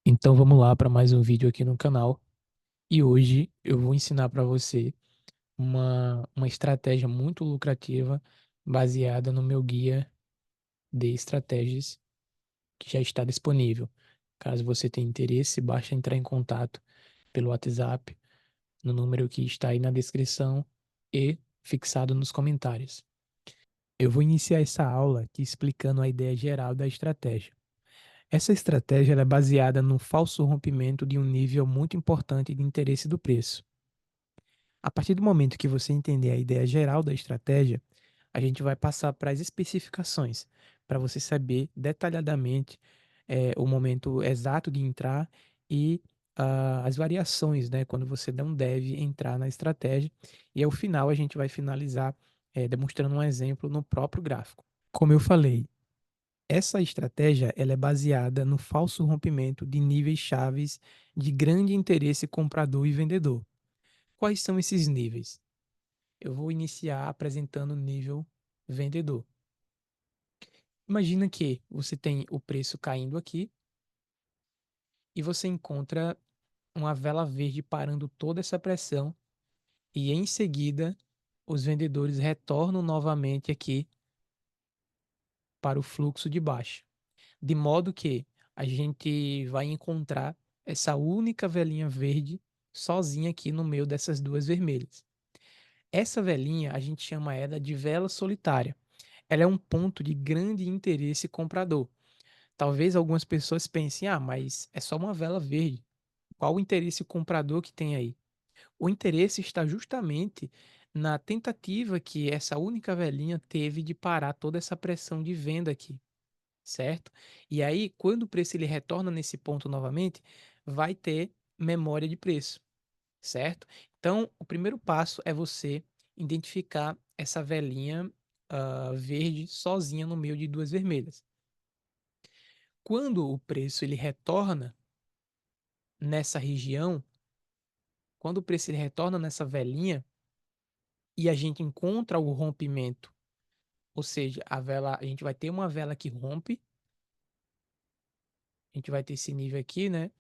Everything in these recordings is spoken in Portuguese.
Então vamos lá para mais um vídeo aqui no canal. E hoje eu vou ensinar para você uma estratégia muito lucrativa baseada no meu guia de estratégias que já está disponível. Caso você tenha interesse, basta entrar em contato pelo WhatsApp no número que está aí na descrição e fixado nos comentários. Eu vou iniciar essa aula aqui explicando a ideia geral da estratégia. Essa estratégia ela é baseada no falso rompimento de um nível muito importante de interesse do preço. A partir do momento que você entender a ideia geral da estratégia, a gente vai passar para as especificações, para você saber detalhadamente o momento exato de entrar e as variações, né, quando você não deve entrar na estratégia. E ao final a gente vai finalizar demonstrando um exemplo no próprio gráfico. Como eu falei, essa estratégia ela é baseada no falso rompimento de níveis chaves de grande interesse comprador e vendedor. Quais são esses níveis? Eu vou iniciar apresentando o nível vendedor. Imagina que você tem o preço caindo aqui e você encontra uma vela verde parando toda essa pressão e em seguida os vendedores retornam novamente aqui para o fluxo de baixo. De modo que a gente vai encontrar essa única velinha verde sozinha aqui no meio dessas duas vermelhas. Essa velinha a gente chama ela de vela solitária. Ela é um ponto de grande interesse comprador. Talvez algumas pessoas pensem: ah, mas é só uma vela verde. Qual o interesse comprador que tem aí? O interesse está justamente na tentativa que essa única velinha teve de parar toda essa pressão de venda aqui, certo? E aí, quando o preço ele retorna nesse ponto novamente, vai ter memória de preço, certo? Então, o primeiro passo é você identificar essa velinha verde sozinha no meio de duas vermelhas. Quando o preço ele retorna nessa região, quando o preço ele retorna nessa velinha e a gente encontra o rompimento, ou seja, a gente vai ter uma vela que rompe, a gente vai ter esse nível aqui, né?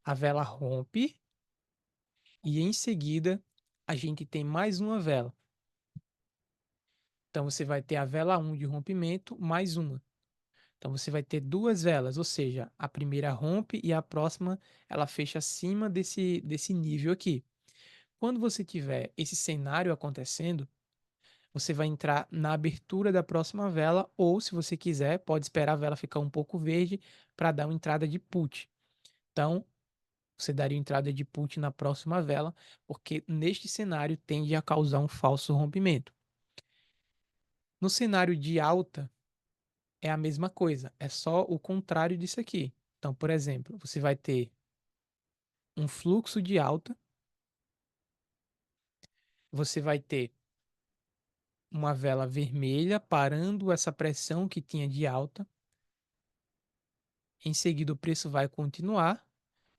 A vela rompe e em seguida a gente tem mais uma vela. Então você vai ter a vela 1 de rompimento mais uma. Então você vai ter duas velas, ou seja, a primeira rompe e a próxima ela fecha acima desse nível aqui. Quando você tiver esse cenário acontecendo, você vai entrar na abertura da próxima vela, ou se você quiser, pode esperar a vela ficar um pouco verde para dar uma entrada de put. Então, você daria entrada de put na próxima vela, porque neste cenário tende a causar um falso rompimento. No cenário de alta, é a mesma coisa, é só o contrário disso aqui. Então, por exemplo, você vai ter um fluxo de alta, você vai ter uma vela vermelha parando essa pressão que tinha de alta. Em seguida, o preço vai continuar,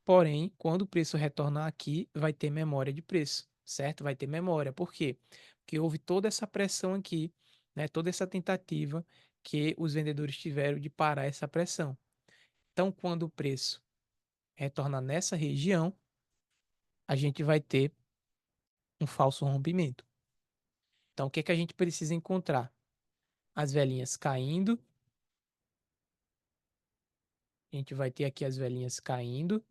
porém, quando o preço retornar aqui, vai ter memória de preço, certo? Vai ter memória. Por quê? Porque houve toda essa pressão aqui, né? Toda essa tentativa que os vendedores tiveram de parar essa pressão. Então, quando o preço retornar nessa região, a gente vai ter um falso rompimento. Então, o que é que a gente precisa encontrar? As velinhas caindo. A gente vai ter aqui as velinhas caindo.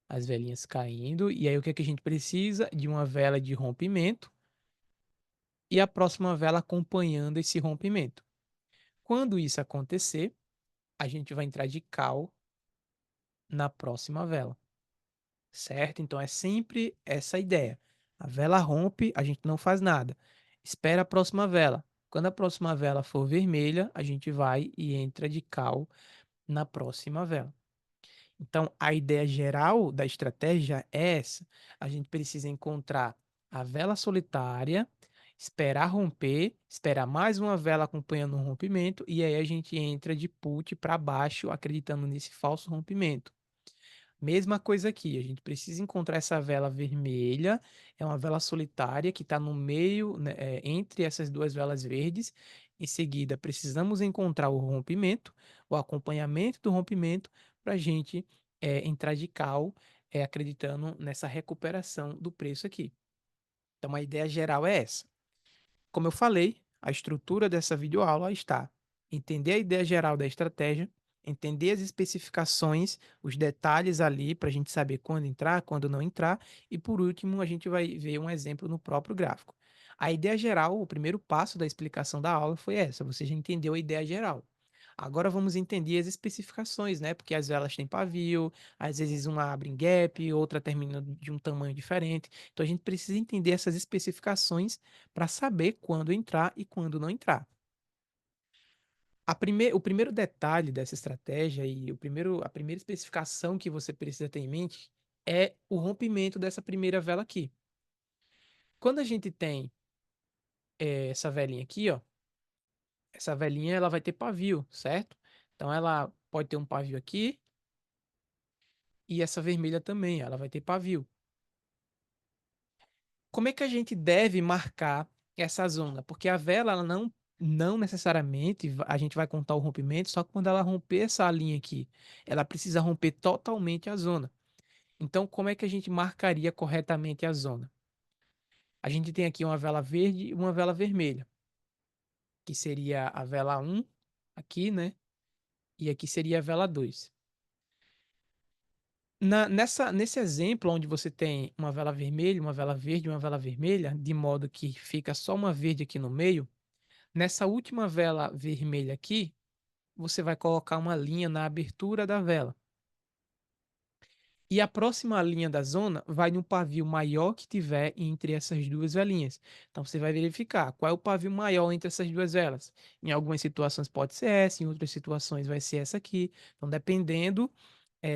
As velinhas caindo. E aí, o que é que a gente precisa? De uma vela de rompimento e a próxima vela acompanhando esse rompimento. Quando isso acontecer, a gente vai entrar de call na próxima vela, certo? Então é sempre essa ideia. A vela rompe, a gente não faz nada. Espera a próxima vela. Quando a próxima vela for vermelha, a gente vai e entra de call na próxima vela. Então, a ideia geral da estratégia é essa. A gente precisa encontrar a vela solitária, esperar romper, esperar mais uma vela acompanhando o rompimento, e aí a gente entra de put para baixo, acreditando nesse falso rompimento. Mesma coisa aqui, a gente precisa encontrar essa vela vermelha, é uma vela solitária que está no meio, né, entre essas duas velas verdes, Em seguida, precisamos encontrar o rompimento, o acompanhamento do rompimento, para a gente entrar de cal, acreditando nessa recuperação do preço aqui. Então, a ideia geral é essa. Como eu falei, a estrutura dessa videoaula está entender a ideia geral da estratégia, entender as especificações, os detalhes ali para a gente saber quando entrar, quando não entrar, e por último, a gente vai ver um exemplo no próprio gráfico. A ideia geral, o primeiro passo da explicação da aula foi essa, você já entendeu a ideia geral. Agora vamos entender as especificações, né? Porque as velas têm pavio, às vezes uma abre em gap, outra termina de um tamanho diferente. Então a gente precisa entender essas especificações para saber quando entrar e quando não entrar. O primeiro detalhe dessa estratégia e a primeira especificação que você precisa ter em mente é o rompimento dessa primeira vela aqui. Quando a gente tem essa velinha aqui, ó, essa velinha ela vai ter pavio, certo? Então ela pode ter um pavio aqui e essa vermelha também, ela vai ter pavio. Como é que a gente deve marcar essa zona? Porque a vela, ela não necessariamente a gente vai contar o rompimento, só que quando ela romper essa linha aqui, ela precisa romper totalmente a zona. Então, como é que a gente marcaria corretamente a zona? A gente tem aqui uma vela verde e uma vela vermelha, que seria a vela 1 aqui, né? E aqui seria a vela 2. Nesse exemplo, onde você tem uma vela vermelha, uma vela verde e uma vela vermelha, de modo que fica só uma verde aqui no meio, nessa última vela vermelha aqui, você vai colocar uma linha na abertura da vela. E a próxima linha da zona vai no pavio maior que tiver entre essas duas velinhas. Então você vai verificar qual é o pavio maior entre essas duas velas. Em algumas situações pode ser essa, em outras situações vai ser essa aqui. Então, dependendo,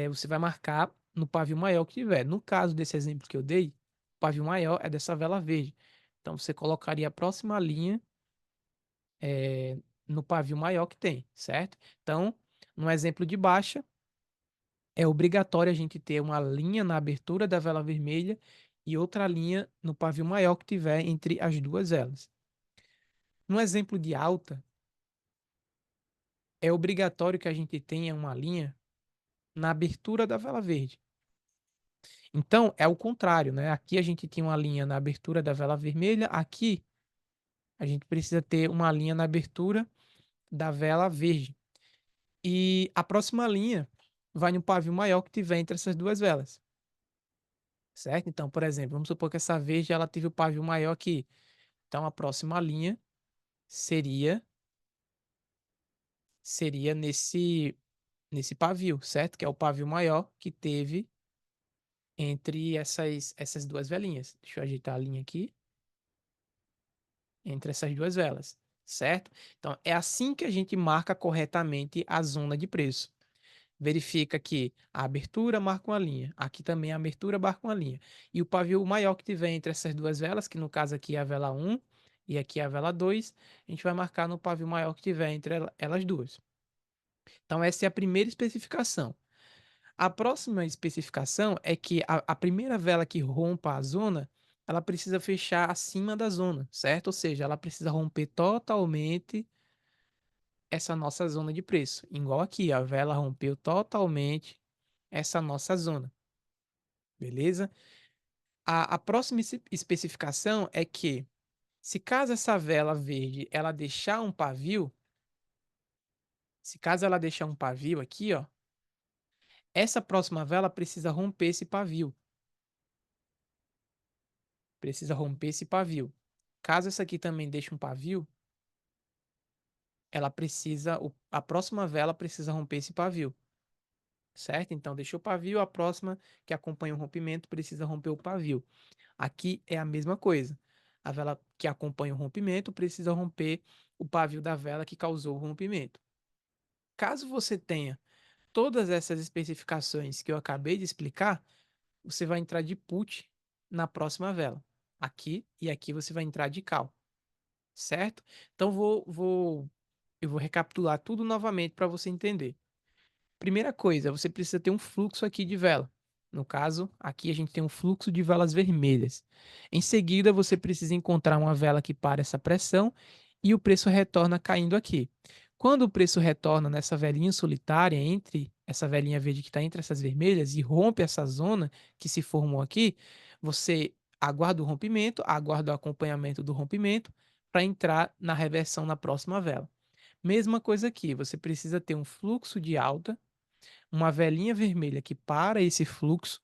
você vai marcar no pavio maior que tiver. No caso desse exemplo que eu dei, o pavio maior é dessa vela verde. Então você colocaria a próxima linha no pavio maior que tem, certo? Então, no exemplo de baixa, é obrigatório a gente ter uma linha na abertura da vela vermelha e outra linha no pavio maior que tiver entre as duas velas. No exemplo de alta, é obrigatório que a gente tenha uma linha na abertura da vela verde. Então, é o contrário, né? Aqui a gente tinha uma linha na abertura da vela vermelha, aqui a gente precisa ter uma linha na abertura da vela verde. E a próxima linha vai no pavio maior que tiver entre essas duas velas, certo? Então, por exemplo, vamos supor que essa verde ela teve o pavio maior aqui. Então, a próxima linha seria nesse pavio, certo? Que é o pavio maior que teve entre essas duas velinhas. Deixa eu ajeitar a linha aqui. Entre essas duas velas, certo? Então, é assim que a gente marca corretamente a zona de preço. Verifica que a abertura marca uma linha, aqui também a abertura marca uma linha. E o pavio maior que tiver entre essas duas velas, que no caso aqui é a vela 1 e aqui é a vela 2, a gente vai marcar no pavio maior que tiver entre elas duas. Então, essa é a primeira especificação. A próxima especificação é que a primeira vela que rompa a zona, ela precisa fechar acima da zona, certo? Ou seja, ela precisa romper totalmente essa nossa zona de preço. Igual aqui, a vela rompeu totalmente essa nossa zona, beleza? A próxima especificação é que, se caso essa vela verde ela deixar um pavio, se caso ela deixar um pavio aqui, ó, essa próxima vela precisa romper esse pavio. Precisa romper esse pavio. Caso essa aqui também deixe um pavio, ela precisa, a próxima vela precisa romper esse pavio, certo? Então, deixou o pavio, a próxima que acompanha o rompimento precisa romper o pavio. Aqui é a mesma coisa. A vela que acompanha o rompimento precisa romper o pavio da vela que causou o rompimento. Caso você tenha todas essas especificações que eu acabei de explicar, você vai entrar de put na próxima vela. Aqui e aqui você vai entrar de cal, certo? Então eu vou recapitular tudo novamente para você entender. Primeira coisa, você precisa ter um fluxo aqui de vela. No caso, aqui a gente tem um fluxo de velas vermelhas. Em seguida, você precisa encontrar uma vela que pare essa pressão e o preço retorna caindo aqui. Quando o preço retorna nessa velinha solitária, entre essa velinha verde que está entre essas vermelhas, e rompe essa zona que se formou aqui, você aguarda o rompimento, aguarda o acompanhamento do rompimento para entrar na reversão na próxima vela. Mesma coisa aqui, você precisa ter um fluxo de alta, uma velinha vermelha que para esse fluxo,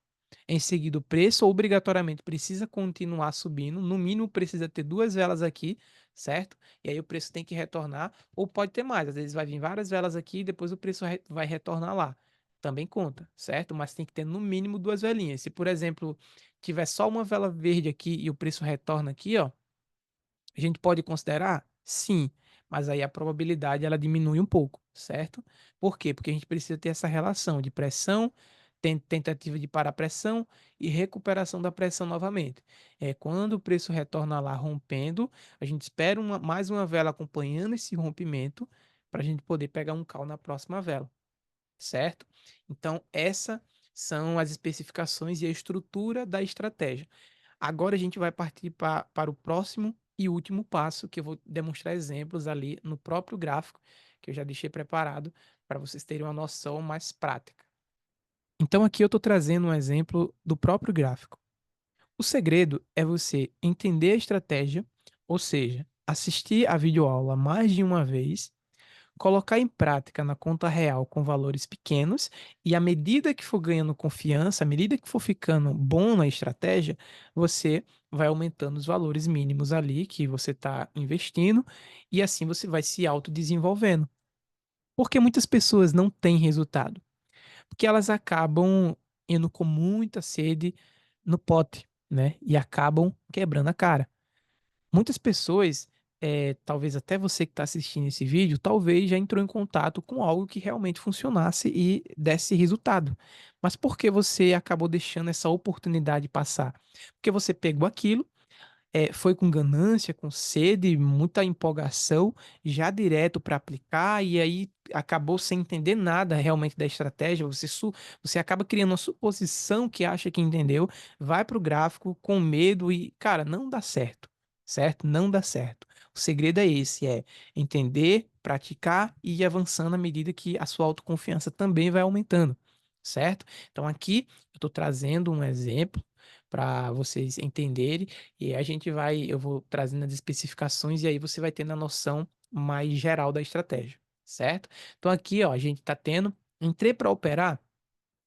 em seguida o preço obrigatoriamente precisa continuar subindo, no mínimo precisa ter duas velas aqui, certo? E aí o preço tem que retornar, ou pode ter mais, às vezes vai vir várias velas aqui e depois o preço vai retornar lá. Também conta, certo? Mas tem que ter no mínimo duas velinhas. Se, por exemplo, tiver só uma vela verde aqui e o preço retorna aqui, ó, a gente pode considerar? Sim, mas aí a probabilidade ela diminui um pouco, certo? Por quê? Porque a gente precisa ter essa relação de pressão, tentativa de parar a pressão e recuperação da pressão novamente. É quando o preço retorna lá rompendo, a gente espera mais uma vela acompanhando esse rompimento para a gente poder pegar um call na próxima vela, certo? Então, essas são as especificações e a estrutura da estratégia. Agora a gente vai partir para o próximo e último passo, que eu vou demonstrar exemplos ali no próprio gráfico, que eu já deixei preparado para vocês terem uma noção mais prática. Então aqui eu estou trazendo um exemplo do próprio gráfico. O segredo é você entender a estratégia, ou seja, assistir a videoaula mais de uma vez, colocar em prática na conta real com valores pequenos e à medida que for ganhando confiança, à medida que for ficando bom na estratégia, você vai aumentando os valores mínimos ali que você está investindo e assim você vai se autodesenvolvendo. Porque muitas pessoas não têm resultado, porque elas acabam indo com muita sede no pote, né? E acabam quebrando a cara. Muitas pessoas, talvez até você que está assistindo esse vídeo, talvez já entrou em contato com algo que realmente funcionasse e desse resultado. Mas por que você acabou deixando essa oportunidade passar? Porque você pegou aquilo, foi com ganância, com sede, muita empolgação, já direto para aplicar, e aí acabou sem entender nada realmente da estratégia. Você acaba criando uma suposição que acha que entendeu, vai para o gráfico com medo e, cara, não dá certo, certo? Não dá certo. O segredo é esse, é entender, praticar e ir avançando à medida que a sua autoconfiança também vai aumentando, certo? Então aqui eu estou trazendo um exemplo para vocês entenderem e a gente vai, eu vou trazendo as especificações e aí você vai tendo a noção mais geral da estratégia, certo? Então aqui, ó, a gente tá tendo, entrei para operar,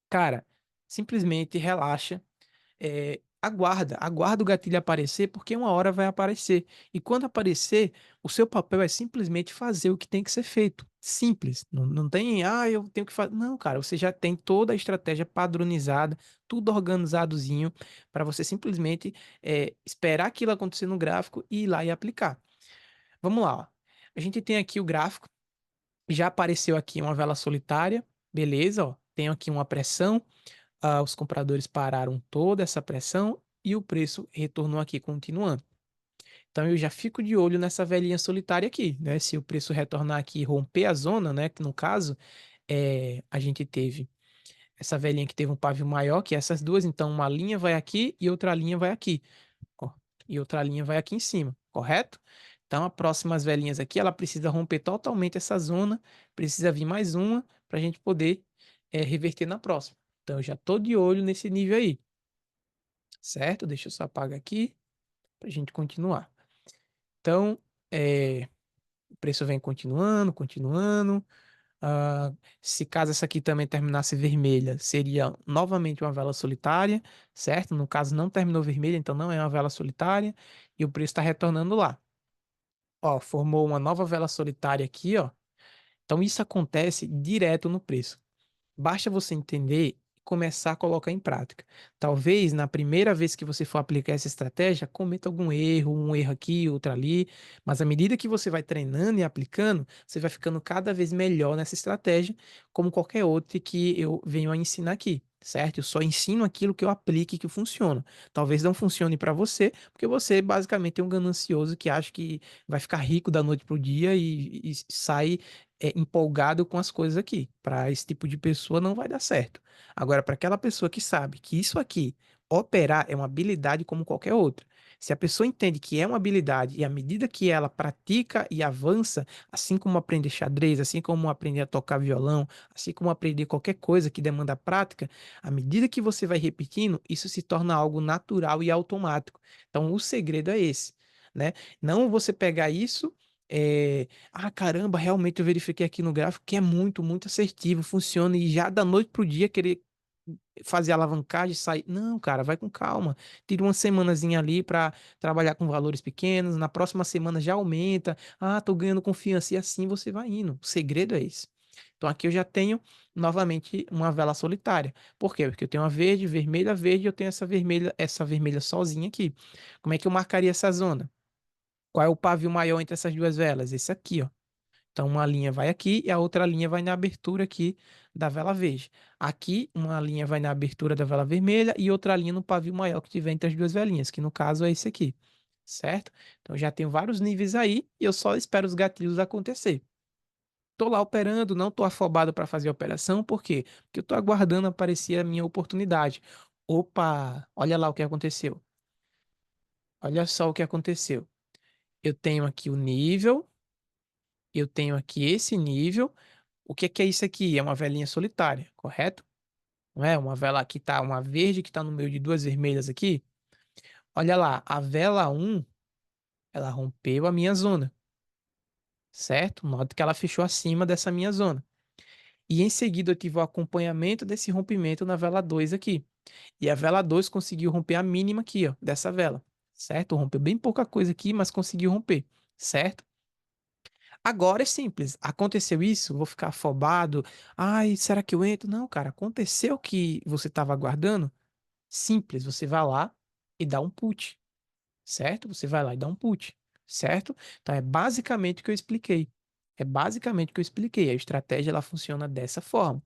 cara, simplesmente relaxa, aguarda o gatilho aparecer, porque uma hora vai aparecer. E quando aparecer, o seu papel é simplesmente fazer o que tem que ser feito. Simples. Não, não tem, eu tenho que fazer. Não, cara, você já tem toda a estratégia padronizada, tudo organizadozinho, para você simplesmente esperar aquilo acontecer no gráfico e ir lá e aplicar. Vamos lá, ó. A gente tem aqui o gráfico, já apareceu aqui uma vela solitária, beleza, ó. Tenho aqui uma pressão, os compradores pararam toda essa pressão e o preço retornou aqui, continuando. Então eu já fico de olho nessa velhinha solitária aqui, né? Se o preço retornar aqui e romper a zona, né? Que no caso, a gente teve essa velhinha que teve um pavio maior que essas duas, então uma linha vai aqui e outra linha vai aqui, ó, e outra linha vai aqui em cima, correto? Então a próxima as velhinhas aqui, ela precisa romper totalmente essa zona, precisa vir mais uma para a gente poder reverter na próxima. Então eu já estou de olho nesse nível aí, certo? Deixa eu só apagar aqui para a gente continuar. Então, o preço vem continuando, continuando. Ah, se caso essa aqui também terminasse vermelha, seria novamente uma vela solitária, certo? No caso, não terminou vermelha, então não é uma vela solitária. E o preço está retornando lá. Ó, formou uma nova vela solitária aqui, ó. Então isso acontece direto no preço. Basta você entender e começar a colocar em prática. Talvez na primeira vez que você for aplicar essa estratégia, cometa algum erro, um erro aqui, outro ali, mas à medida que você vai treinando e aplicando, você vai ficando cada vez melhor nessa estratégia, como qualquer outra que eu venho a ensinar aqui. Certo? Eu só ensino aquilo que eu aplique que funciona. Talvez não funcione para você, porque você basicamente é um ganancioso que acha que vai ficar rico da noite para o dia e sai empolgado com as coisas aqui. Para esse tipo de pessoa não vai dar certo. Agora, para aquela pessoa que sabe que isso aqui, operar, é uma habilidade como qualquer outra. Se a pessoa entende que é uma habilidade e à medida que ela pratica e avança, assim como aprender xadrez, assim como aprender a tocar violão, assim como aprender qualquer coisa que demanda prática, à medida que você vai repetindo, isso se torna algo natural e automático. Então, o segredo é esse, né? Não você pegar isso, caramba, realmente eu verifiquei aqui no gráfico que é muito, muito assertivo, funciona e já da noite pro dia querer fazer alavancagem, sair. Não, cara, vai com calma. Tira uma semanazinha ali para trabalhar com valores pequenos. Na próxima semana já aumenta. Ah, tô ganhando confiança. E assim você vai indo. O segredo é esse. Então aqui eu já tenho novamente uma vela solitária. Por quê? Porque eu tenho uma verde, e eu tenho essa vermelha sozinha aqui. Como é que eu marcaria essa zona? Qual é o pavio maior entre essas duas velas? Esse aqui, ó. Então, uma linha vai aqui e a outra linha vai na abertura aqui da vela verde. Aqui, uma linha vai na abertura da vela vermelha e outra linha no pavio maior que tiver entre as duas velinhas, que no caso é esse aqui, certo? Então, já tenho vários níveis aí e eu só espero os gatilhos acontecer. Tô lá operando, não tô afobado para fazer a operação, por quê? Porque eu tô aguardando aparecer a minha oportunidade. Opa, olha lá o que aconteceu. Olha só o que aconteceu. Eu tenho aqui o nível, eu tenho aqui esse nível. O que é isso aqui? É uma velinha solitária, correto? Não é? Uma vela que tá, uma verde que tá no meio de duas vermelhas aqui. Olha lá, a vela um, ela rompeu a minha zona, certo? Note que ela fechou acima dessa minha zona. E em seguida eu tive o acompanhamento desse rompimento na vela 2 aqui. E a vela 2 conseguiu romper a mínima aqui, ó, dessa vela, certo? Rompeu bem pouca coisa aqui, mas conseguiu romper, certo? Agora é simples. Aconteceu isso, vou ficar afobado. Ai, será que eu entro? Não, cara, aconteceu o que você estava aguardando. Simples, você vai lá e dá um put, certo? Você vai lá e dá um put, certo? Então é basicamente o que eu expliquei. É basicamente o que eu expliquei. A estratégia ela funciona dessa forma.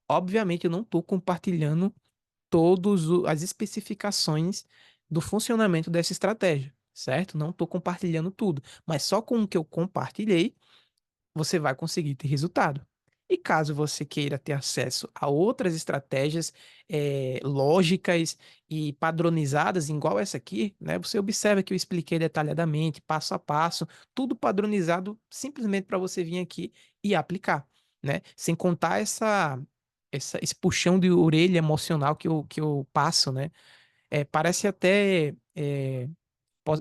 Obviamente eu não estou compartilhando todas as especificações do funcionamento dessa estratégia, certo? Não estou compartilhando tudo, mas só com o que eu compartilhei você vai conseguir ter resultado. E caso você queira ter acesso a outras estratégias lógicas e padronizadas, igual essa aqui, né? Você observa que eu expliquei detalhadamente, passo a passo, tudo padronizado, simplesmente para você vir aqui e aplicar, né? Sem contar esse puxão de orelha emocional que eu passo, né? Parece até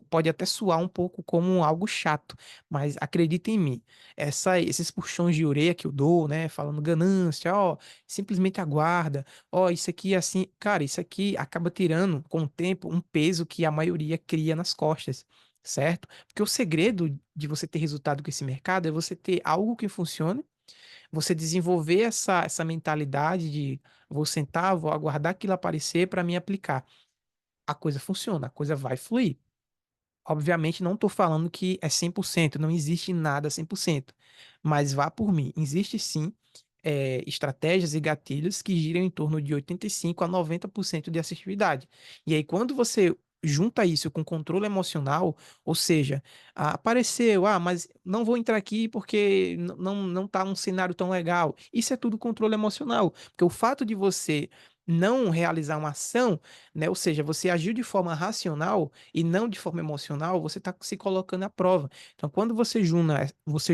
pode até soar um pouco como algo chato, mas acredita em mim, esses puxões de orelha que eu dou, né, falando ganância, ó, simplesmente aguarda, ó, isso aqui é assim, cara, isso aqui acaba tirando com o tempo um peso que a maioria cria nas costas, certo? Porque o segredo de você ter resultado com esse mercado é você ter algo que funcione, você desenvolver essa mentalidade de vou sentar, vou aguardar aquilo aparecer para me aplicar. A coisa funciona, a coisa vai fluir. Obviamente, não estou falando que é 100%, não existe nada 100%, mas vá por mim, existe sim estratégias e gatilhos que giram em torno de 85 a 90% de assertividade. E aí, quando você junta isso com controle emocional, ou seja, apareceu, mas não vou entrar aqui porque não tá um cenário tão legal. Isso é tudo controle emocional, porque o fato de você não realizar uma ação, né, ou seja, você agiu de forma racional e não de forma emocional, você está se colocando à prova. Então, quando você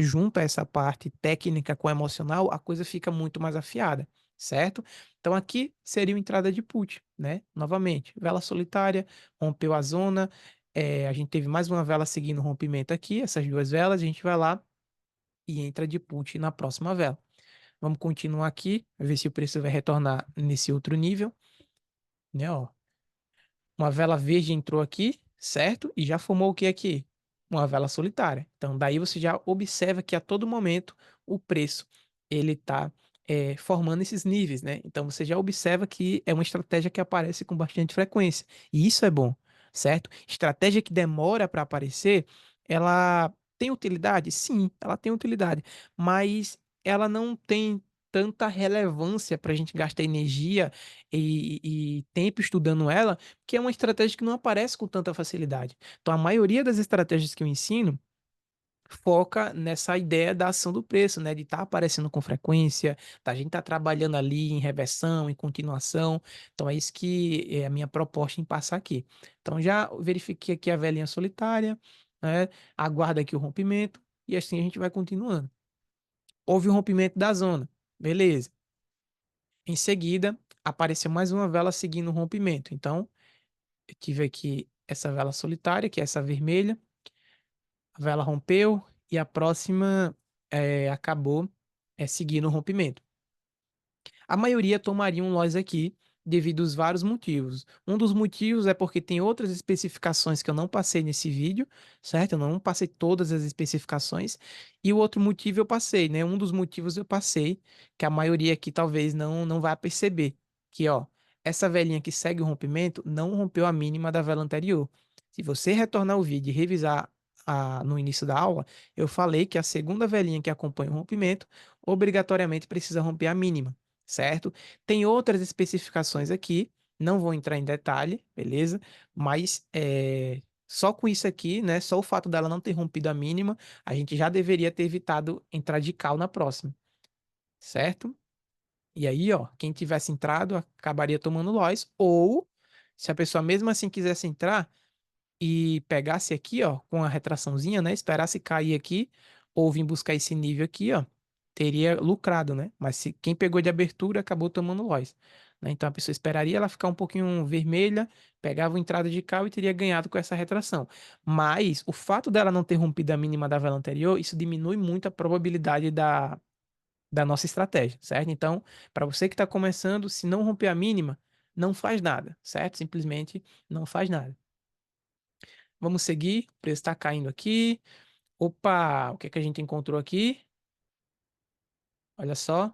junta essa parte técnica com a emocional, a coisa fica muito mais afiada, certo? Então, aqui seria uma entrada de put, né? Novamente, vela solitária, rompeu a zona, a gente teve mais uma vela seguindo o rompimento aqui, essas duas velas, a gente vai lá e entra de put na próxima vela. Vamos continuar aqui, ver se o preço vai retornar nesse outro nível, né? Ó, uma vela verde entrou aqui, certo? E já formou o que aqui? Uma vela solitária. Então, daí você já observa que a todo momento o preço ele está formando esses níveis, né? Então, você já observa que é uma estratégia que aparece com bastante frequência. E isso é bom, certo? Estratégia que demora para aparecer, ela tem utilidade? Sim, ela tem utilidade, mas ela não tem tanta relevância para a gente gastar energia e tempo estudando ela, que é uma estratégia que não aparece com tanta facilidade. Então, a maioria das estratégias que eu ensino foca nessa ideia da ação do preço, né? De estar aparecendo com frequência, da gente estar trabalhando ali em reversão, em continuação. Então é isso que é a minha proposta em passar aqui. Então já verifiquei aqui a velinha solitária, né? Aguarda aqui o rompimento e assim a gente vai continuando. Houve o rompimento da zona, beleza. Em seguida, apareceu mais uma vela seguindo o rompimento. Então, eu tive aqui essa vela solitária, que é essa vermelha. A vela rompeu e a próxima acabou seguindo o rompimento. A maioria tomaria um loss aqui devido aos vários motivos. Um dos motivos é porque tem outras especificações que eu não passei nesse vídeo, certo? Eu não passei todas as especificações. E o outro motivo eu passei, né? Um dos motivos eu passei, que a maioria aqui talvez não vai perceber, que ó, essa velinha que segue o rompimento não rompeu a mínima da vela anterior. Se você retornar o vídeo e revisar no início da aula, eu falei que a segunda velinha que acompanha o rompimento obrigatoriamente precisa romper a mínima, certo? Tem outras especificações aqui, não vou entrar em detalhe, beleza? Mas só com isso aqui, né? Só o fato dela não ter rompido a mínima, a gente já deveria ter evitado entrar de cal na próxima, certo? E aí, ó, quem tivesse entrado acabaria tomando loss, ou se a pessoa mesmo assim quisesse entrar e pegasse aqui, ó, com a retraçãozinha, né? Esperasse cair aqui, ou vir buscar esse nível aqui, ó, teria lucrado, né? Mas se quem pegou de abertura acabou tomando loss, né? Então a pessoa esperaria ela ficar um pouquinho vermelha, pegava a entrada de cal e teria ganhado com essa retração. Mas o fato dela não ter rompido a mínima da vela anterior, isso diminui muito a probabilidade da nossa estratégia, certo? Então, para você que está começando, se não romper a mínima, não faz nada, certo? Simplesmente não faz nada. Vamos seguir. O preço está caindo aqui. Opa, o que é que a gente encontrou aqui? Olha só.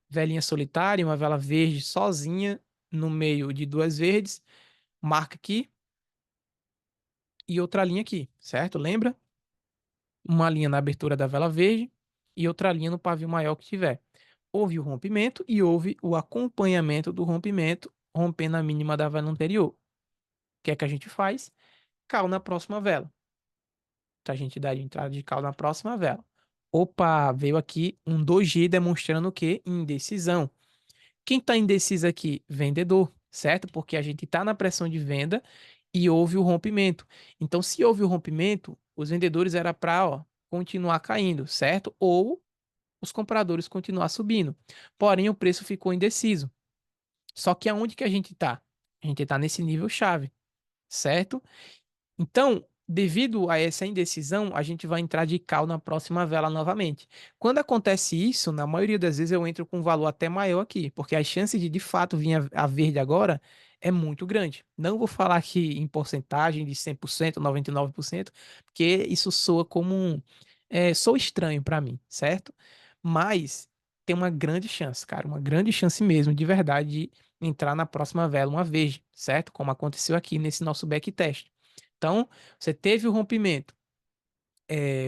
Velinha solitária, uma vela verde sozinha no meio de duas verdes. Marca aqui e outra linha aqui, certo? Lembra? Uma linha na abertura da vela verde e outra linha no pavio maior que tiver. Houve o rompimento e houve o acompanhamento do rompimento, rompendo a mínima da vela anterior. O que é que a gente faz? Cal na próxima vela. Então a gente dá de entrada de cal na próxima vela. Opa, veio aqui um 2G demonstrando o quê? Indecisão. Quem está indeciso aqui? Vendedor, certo? Porque a gente está na pressão de venda e houve o rompimento. Então, se houve o rompimento, os vendedores era para continuar caindo, certo? Ou os compradores continuar subindo. Porém, o preço ficou indeciso. Só que aonde que a gente está? A gente está nesse nível chave, certo? Então, devido a essa indecisão, a gente vai entrar de cal na próxima vela novamente. Quando acontece isso, na maioria das vezes eu entro com um valor até maior aqui, porque as chances de fato vir a verde agora é muito grande. Não vou falar aqui em porcentagem de 100%, 99%, porque isso soa como sou estranho para mim, certo? Mas tem uma grande chance, cara, uma grande chance mesmo, de verdade, de entrar na próxima vela uma verde, certo? Como aconteceu aqui nesse nosso backtest. Então, você teve o rompimento,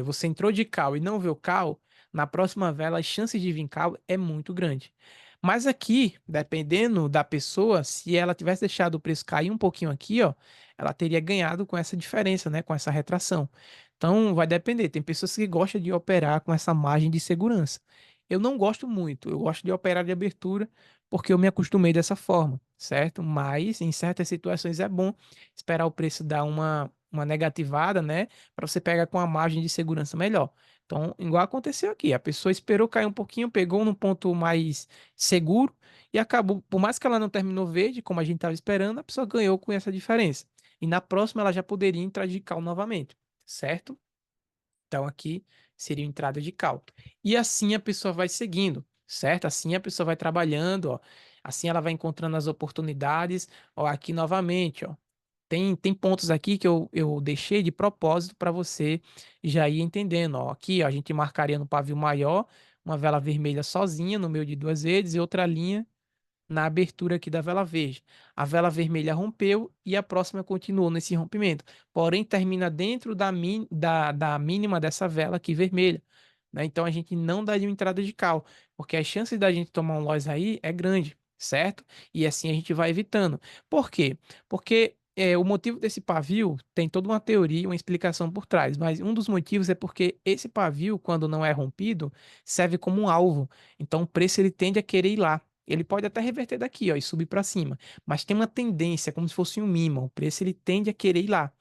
você entrou de cal e não viu cal, na próxima vela as chances de vir cal é muito grande. Mas aqui, dependendo da pessoa, se ela tivesse deixado o preço cair um pouquinho aqui, ó, ela teria ganhado com essa diferença, né, com essa retração. Então, vai depender. Tem pessoas que gostam de operar com essa margem de segurança. Eu não gosto muito. Eu gosto de operar de abertura porque eu me acostumei dessa forma, certo? Mas em certas situações é bom esperar o preço dar uma negativada, né? Para você pegar com a margem de segurança melhor. Então, igual aconteceu aqui, a pessoa esperou cair um pouquinho, pegou num ponto mais seguro e acabou, por mais que ela não terminou verde, como a gente estava esperando, a pessoa ganhou com essa diferença. E na próxima ela já poderia entrar de cal novamente, certo? Então aqui seria entrada de cal. E assim a pessoa vai seguindo, certo? Assim a pessoa vai trabalhando, ó. Assim ela vai encontrando as oportunidades, ó, aqui novamente, ó. Tem pontos aqui que eu deixei de propósito para você já ir entendendo. Ó. Aqui ó, a gente marcaria no pavio maior uma vela vermelha sozinha no meio de duas redes e outra linha na abertura aqui da vela verde. A vela vermelha rompeu e a próxima continuou nesse rompimento. Porém, termina dentro da mínima dessa vela aqui vermelha. Né? Então a gente não daria uma entrada de cal, porque as chances da gente tomar um loss aí é grande, certo? E assim a gente vai evitando. Por quê? Porque o motivo desse pavio tem toda uma teoria, uma explicação por trás, mas um dos motivos é porque esse pavio, quando não é rompido, serve como um alvo. Então o preço ele tende a querer ir lá. Ele pode até reverter daqui, ó, e subir para cima, mas tem uma tendência, como se fosse um imã. O preço ele tende a querer ir lá.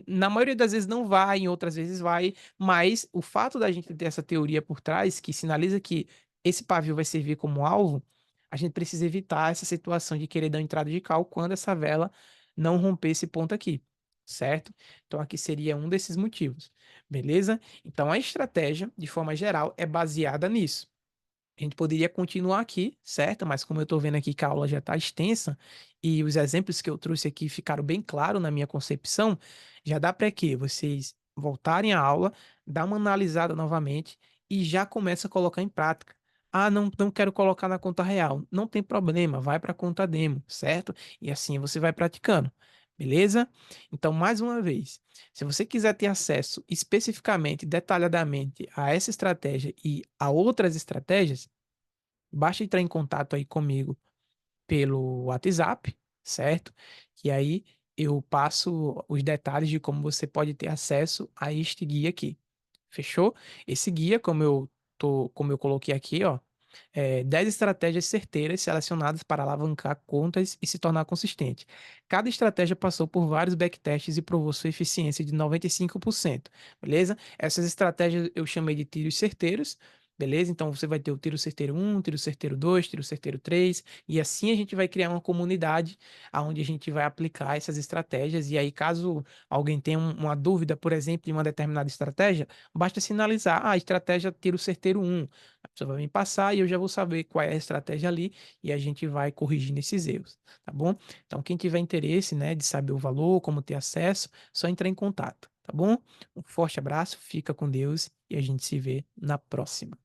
Na maioria das vezes não vai, em outras vezes vai, mas o fato da gente ter essa teoria por trás, que sinaliza que esse pavio vai servir como alvo, a gente precisa evitar essa situação de querer dar entrada de cal quando essa vela não romper esse ponto aqui, certo? Então aqui seria um desses motivos, beleza? Então a estratégia, de forma geral, é baseada nisso. A gente poderia continuar aqui, certo? Mas como eu estou vendo aqui que a aula já está extensa e os exemplos que eu trouxe aqui ficaram bem claros na minha concepção, já dá para que vocês voltarem à aula, dar uma analisada novamente e já começa a colocar em prática. Ah, não quero colocar na conta real. Não tem problema, vai para a conta demo, certo? E assim você vai praticando, beleza? Então, mais uma vez, se você quiser ter acesso especificamente, detalhadamente a essa estratégia e a outras estratégias, basta entrar em contato aí comigo pelo WhatsApp, certo? Que aí eu passo os detalhes de como você pode ter acesso a este guia aqui. Fechou? Esse guia, como eu coloquei aqui, ó, 10 estratégias certeiras selecionadas para alavancar contas e se tornar consistente. Cada estratégia passou por vários backtests e provou sua eficiência de 95%, beleza? Essas estratégias eu chamei de tiros certeiros, beleza? Então você vai ter o tiro certeiro 1, tiro certeiro 2, tiro certeiro 3, e assim a gente vai criar uma comunidade onde a gente vai aplicar essas estratégias. E aí, caso alguém tenha uma dúvida, por exemplo, de uma determinada estratégia, basta sinalizar, a estratégia tiro certeiro 1. A pessoa vai me passar e eu já vou saber qual é a estratégia ali e a gente vai corrigindo esses erros, tá bom? Então, quem tiver interesse, né, de saber o valor, como ter acesso, só entrar em contato, tá bom? Um forte abraço, fica com Deus e a gente se vê na próxima.